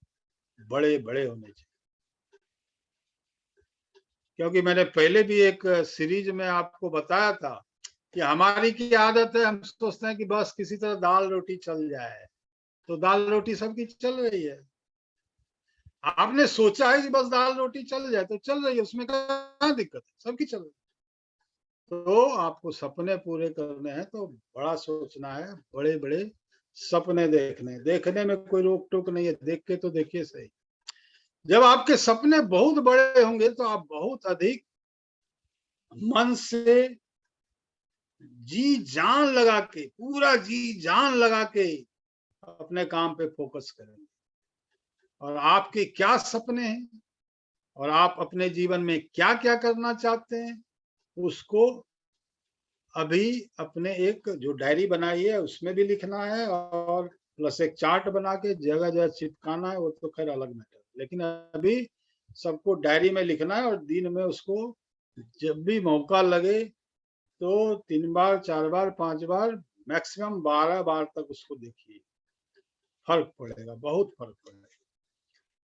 बड़े बड़े होने चाहिए। क्योंकि मैंने पहले भी एक सीरीज में आपको बताया था कि हमारी की आदत है, हम सोचते हैं कि बस किसी तरह दाल रोटी चल जाए। तो दाल रोटी सबकी चल रही है। आपने सोचा है कि बस दाल रोटी चल जाए तो चल रही है, उसमें क्या दिक्कत है, सबकी चल रही है। तो आपको सपने पूरे करने हैं तो बड़ा सोचना है, बड़े बड़े सपने देखने, देखने में कोई रोक टोक नहीं है, देख के तो देखिए सही। जब आपके सपने बहुत बड़े होंगे तो आप बहुत अधिक मन से जी जान लगा के, पूरा जी जान लगा के अपने काम पे फोकस करेंगे। और आपके क्या सपने हैं और आप अपने जीवन में क्या क्या करना चाहते हैं, उसको अभी अपने एक जो डायरी बनाई है उसमें भी लिखना है, और प्लस एक चार्ट बना के जगह जगह चिपकाना है, वो तो खैर अलग मैटर। लेकिन अभी सबको डायरी में लिखना है और दिन में उसको जब भी मौका लगे तो 3 बार, 4 बार, 5 बार, मैक्सिमम 12 बार तक उसको देखिए। फर्क पड़ेगा, बहुत फर्क पड़ेगा।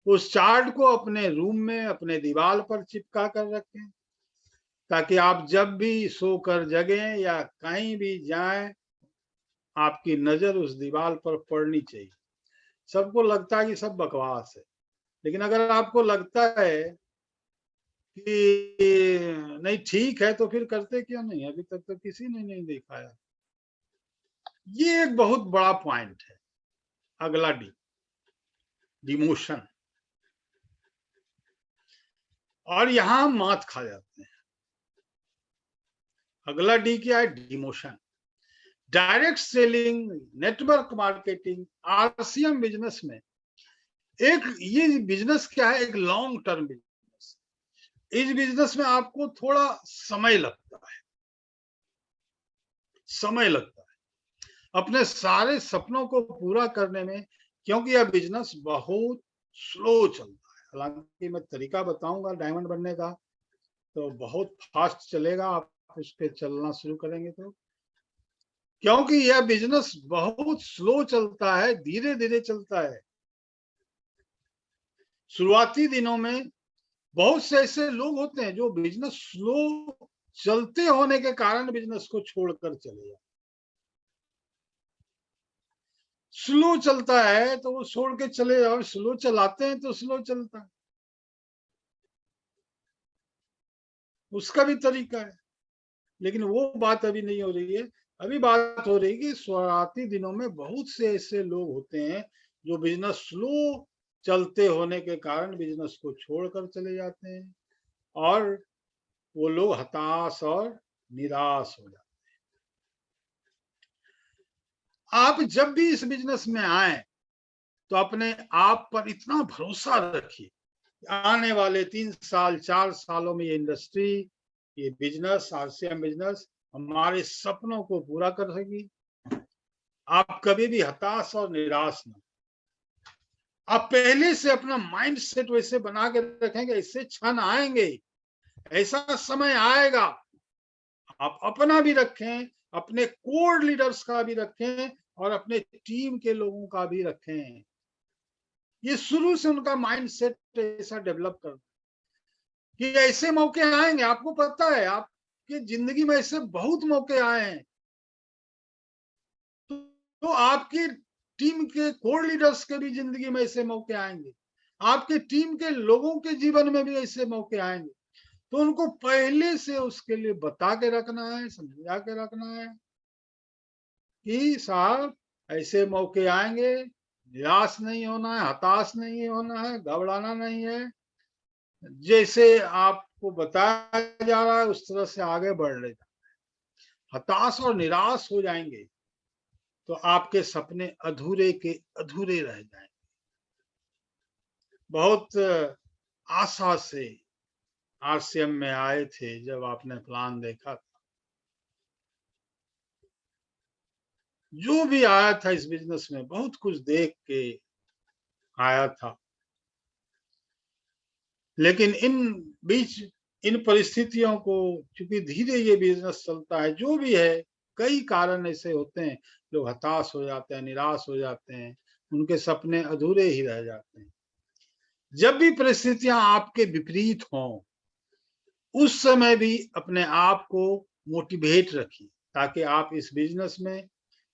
उस चार्ट को अपने रूम में, अपने दीवार पर चिपका कर रखें, ताकि आप जब भी सोकर जगें या कहीं भी जाएं, आपकी नजर उस दीवार पर पड़नी चाहिए। सबको लगता है कि सब बकवास है, लेकिन अगर आपको लगता है कि नहीं ठीक है तो फिर करते क्यों नहीं? अभी तक तो किसी ने नहीं दिखाया। ये एक बहुत बड़ा पॉइंट है। अगला डी, डिमोशन। और यहां हम मात खा जाते हैं। अगला डी क्या है? Demotion. Direct selling, network marketing, RCM business में एक ये बिजनेस क्या है? एक लॉन्ग टर्म बिजनेस। इस बिजनेस में आपको थोड़ा समय लगता है, समय लगता है अपने सारे सपनों को पूरा करने में, क्योंकि यह बिजनेस बहुत स्लो चलता है। हालांकि मैं तरीका बताऊंगा डायमंड बनने का, तो बहुत फास्ट चलेगा आप उस पे चलना शुरू करेंगे तो। क्योंकि यह बिजनेस बहुत स्लो चलता है, धीरे धीरे चलता है। शुरुआती दिनों में बहुत से ऐसे लोग होते हैं जो बिजनेस स्लो चलते होने के कारण बिजनेस को छोड़कर चले जाते। स्लो चलता है तो वो छोड़ के चले जाओ, स्लो चलाते हैं तो स्लो चलता है, उसका भी तरीका है। लेकिन वो बात अभी नहीं हो रही है। अभी बात हो रही है कि शुरुआती दिनों में बहुत से ऐसे लोग होते हैं जो बिजनेस स्लो चलते होने के कारण बिजनेस को छोड़कर चले जाते हैं, और वो लोग हताश और निराश हो जाते हैं। आप जब भी इस बिजनेस में आए तो अपने आप पर इतना भरोसा रखिए, आने वाले 3 साल 4 सालों में ये इंडस्ट्री, ये बिजनेस, आरसीएम बिजनेस हमारे सपनों को पूरा कर सकेगी। आप कभी भी हताश और निराश ना। आप पहले से अपना माइंड सेट वैसे बना के रखेंगे, ऐसे क्षण आएंगे, ऐसा समय आएगा। आप अपना भी रखें, अपने कोर लीडर्स का भी रखें, और अपने टीम के लोगों का भी रखें। ये शुरू से उनका माइंड सेट ऐसा डेवलप कर कि ऐसे मौके आएंगे। आपको पता है आपकी जिंदगी में ऐसे बहुत मौके आए हैं, तो आपकी टीम के कोर लीडर्स के भी जिंदगी में ऐसे मौके आएंगे, आपके टीम के लोगों के जीवन में भी ऐसे मौके आएंगे। तो उनको पहले से उसके लिए बता के रखना है, समझा के रखना है कि साहब ऐसे मौके आएंगे, निराश नहीं होना है, हताश नहीं होना है, घबराना नहीं है। जैसे आपको बताया जा रहा है उस तरह से आगे बढ़ रहे। हताश और निराश हो जाएंगे तो आपके सपने अधूरे के अधूरे रह जाएंगे। बहुत आशा से आरसीएम में आए थे जब आपने प्लान देखा था। जो भी आया था इस बिजनेस में बहुत कुछ देख के आया था, लेकिन इन परिस्थितियों को, चूंकि धीरे ये बिजनेस चलता है, जो भी है, कई कारण ऐसे होते हैं, लोग हताश हो जाते हैं, निराश हो जाते हैं, उनके सपने अधूरे ही रह जाते हैं। जब भी परिस्थितियां आपके विपरीत हों, उस समय भी अपने आप को मोटिवेट रखिए, ताकि आप इस बिजनेस में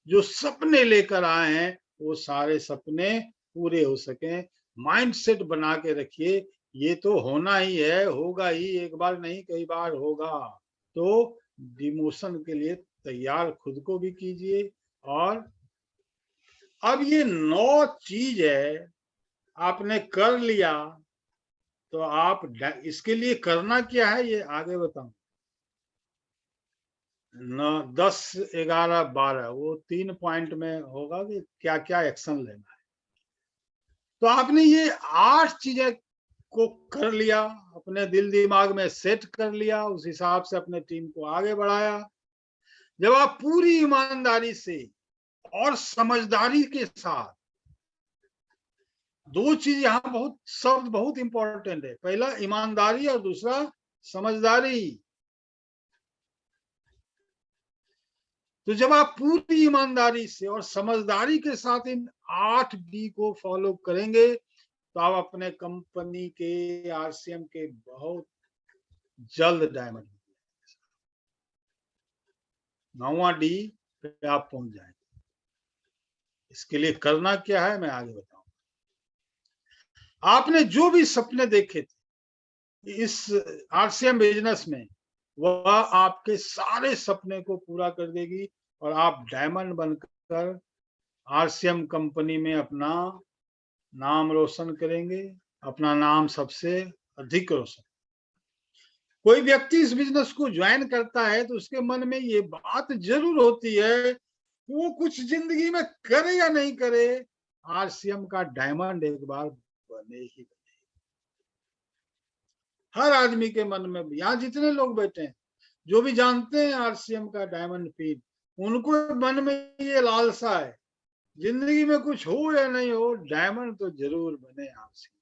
जो सपने लेकर आए हैं वो सारे सपने पूरे हो सकें। माइंडसेट बना के रखिए, ये तो होना ही है, होगा ही, एक बार नहीं कई बार होगा। तो डिमोशन के लिए तैयार खुद को भी कीजिए। और अब ये 9 चीज है, आपने कर लिया, तो आप इसके लिए करना क्या है ये आगे बताऊं। 10, 11, 12 वो 3 पॉइंट में होगा कि क्या क्या एक्शन लेना है। तो आपने ये 8 चीजें को कर लिया, अपने दिल दिमाग में सेट कर लिया, उस हिसाब से अपने टीम को आगे बढ़ाया। जब आप पूरी ईमानदारी से और समझदारी के साथ, 2 चीज यहाँ बहुत शब्द बहुत इंपॉर्टेंट है, पहला ईमानदारी और दूसरा समझदारी। तो जब आप पूरी ईमानदारी से और समझदारी के साथ इन 8 बी को फॉलो करेंगे तो आप अपने कंपनी के, आरसीएम के बहुत जल्द डायमंड 9वां डी पे आप पहुंच जाएंगे। इसके लिए करना क्या है मैं आगे बताऊंगा। आपने जो भी सपने देखे थे इस आरसीएम बिजनेस में, वह आपके सारे सपने को पूरा कर देगी, और आप डायमंड बनकर आरसीएम कंपनी में अपना नाम रोशन करेंगे, अपना नाम सबसे अधिक रोशन। कोई व्यक्ति इस बिजनेस को ज्वाइन करता है तो उसके मन में ये बात जरूर होती है कि वो कुछ जिंदगी में करे या नहीं करे, आरसीएम का डायमंड एक बार बने ही बने। हर आदमी के मन में, यहाँ जितने लोग बैठे हैं जो भी जानते हैं आरसीएम का डायमंड फीड, उनको मन में ये लालसा है, जिंदगी में कुछ हो या नहीं हो, डायमंड तो जरूर बने आरसीएम।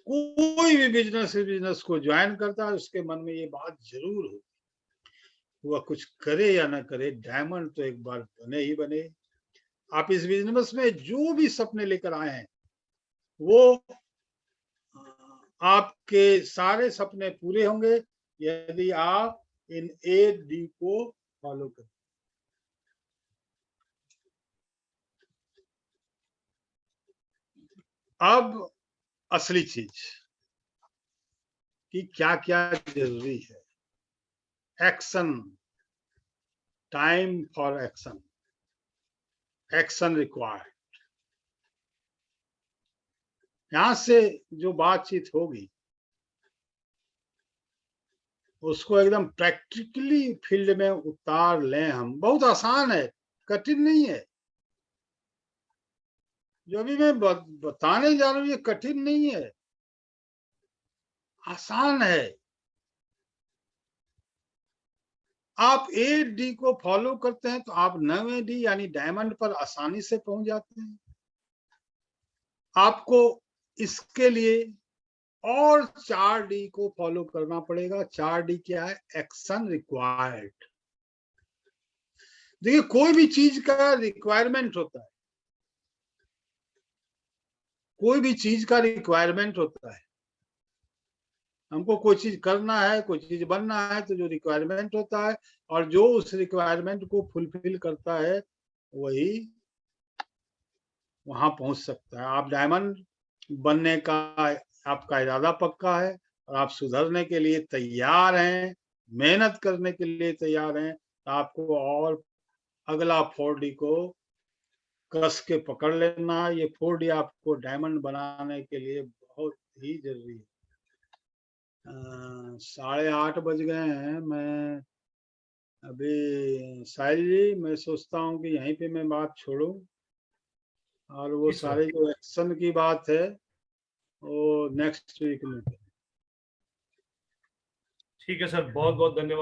कोई भी बिजनेस को ज्वाइन करता है उसके मन में ये बात जरूर होती है, वह कुछ करे या ना करे, डायमंड तो एक बार बने ही बने। आप इस बिजनेस में जो भी सपने लेकर आए हैं वो आपके सारे सपने पूरे होंगे यदि आप इन 8D को फॉलो करें। अब असली चीज कि क्या क्या जरूरी है। Action, time for action, action required. यहां से जो बातचीत होगी उसको एकदम प्रैक्टिकली फील्ड में उतार लें हम। बहुत आसान है, कठिन नहीं है। जो अभी मैं बताने जा रहा हूं ये कठिन नहीं है, आसान है। आप 8D को फॉलो करते हैं तो आप 9D यानी डायमंड पर आसानी से पहुंच जाते हैं। आपको इसके लिए और 4D को फॉलो करना पड़ेगा। 4D क्या है? Action required. देखिए कोई भी चीज का रिक्वायरमेंट होता है, कोई भी चीज का रिक्वायरमेंट होता है। हमको कोई चीज करना है, कोई चीज बनना है तो जो रिक्वायरमेंट होता है और जो उस रिक्वायरमेंट को फुलफिल करता है वही वहां पहुंच सकता है। आप डायमंड बनने का आपका इरादा पक्का है और आप सुधरने के लिए तैयार हैं, मेहनत करने के लिए तैयार हैं, तो आपको और अगला 4D को कस के पकड़ लेना है। ये 4D आपको डायमंड बनाने के लिए बहुत ही जरूरी है। 8:30 बज गए हैं। मैं अभी साहिल जी, मैं सोचता हूँ कि यहीं पे मैं बात छोड़ूं और वो सारे जो एक्शन की बात है वो नेक्स्ट वीक में।
ठीक है सर, बहुत बहुत धन्यवाद।